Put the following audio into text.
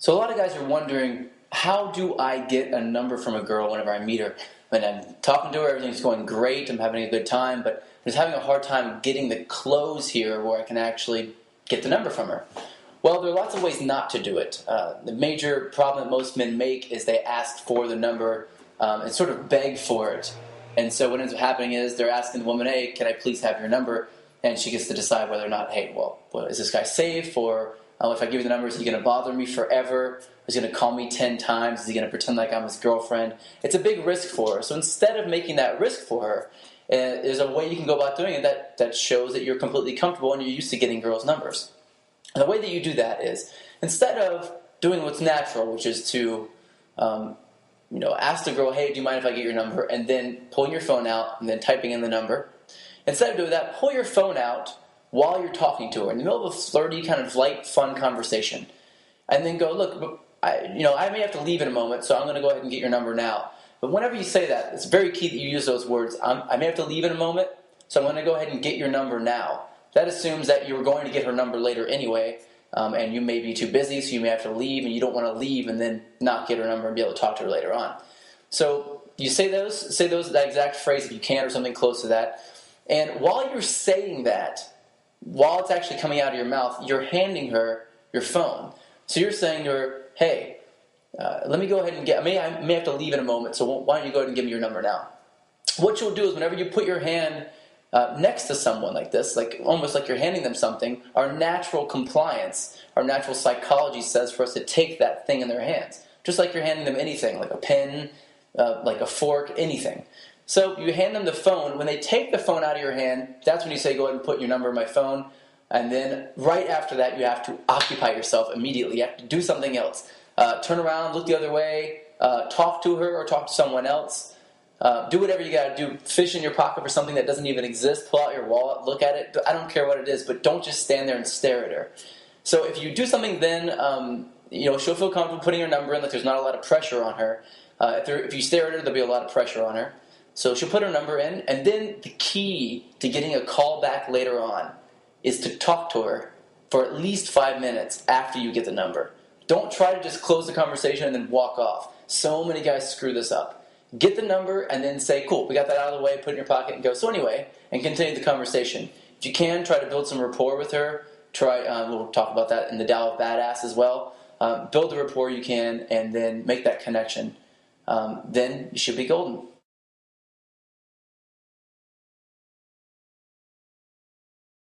So a lot of guys are wondering, how do I get a number from a girl whenever I meet her? When I'm talking to her, everything's going great, I'm having a good time, but I'm just having a hard time getting the close here where I can actually get the number from her. Well, there are lots of ways not to do it. The major problem that most men make is they ask for the number and sort of beg for it. And so what ends up happening is they're asking the woman, hey, can I please have your number? And she gets to decide whether or not, hey, well is this guy safe? Or if I give you the number, is he going to bother me forever? Is he going to call me 10 times? Is he going to pretend like I'm his girlfriend? It's a big risk for her. So instead of making that risk for her, there's a way you can go about doing it that shows that you're completely comfortable and you're used to getting girls' numbers. And the way that you do that is, instead of doing what's natural, which is to ask the girl, hey, do you mind if I get your number? And then pulling your phone out and then typing in the number. Instead of doing that, pull your phone out while you're talking to her in the middle of a flirty, kind of light, fun conversation. And then go, look, I may have to leave in a moment, so I'm going to go ahead and get your number now. But whenever you say that, it's very key that you use those words. I may have to leave in a moment, so I'm going to go ahead and get your number now. That assumes that you were going to get her number later anyway, and you may be too busy, so you may have to leave, and you don't want to leave and then not get her number and be able to talk to her later on. So you say that exact phrase if you can, or something close to that. And while you're saying that, while it's actually coming out of your mouth, you're handing her your phone. So you're saying to her, hey, let me go ahead and I may have to leave in a moment, so why don't you go ahead and give me your number now? What you'll do is whenever you put your hand next to someone like this, almost like you're handing them something, our natural compliance, our natural psychology says for us to take that thing in their hands. Just like you're handing them anything, like a pen, like a fork, anything. So you hand them the phone. When they take the phone out of your hand, that's when you say, go ahead and put your number in my phone. And then right after that, you have to occupy yourself immediately. You have to do something else. Turn around, look the other way, talk to her or talk to someone else. Do whatever you got to do. Fish in your pocket for something that doesn't even exist. Pull out your wallet, look at it. I don't care what it is, but don't just stand there and stare at her. So if you do something then, she'll feel comfortable putting her number in, like there's not a lot of pressure on her. If you stare at her, there'll be a lot of pressure on her. So she'll put her number in, and then the key to getting a call back later on is to talk to her for at least 5 minutes after you get the number. Don't try to just close the conversation and then walk off. So many guys screw this up. Get the number and then say, cool, we got that out of the way, put it in your pocket and go. So anyway, and continue the conversation. If you can, try to build some rapport with her. We'll talk about that in the Tao of Badass as well. Build the rapport you can and then make that connection. Then you should be golden.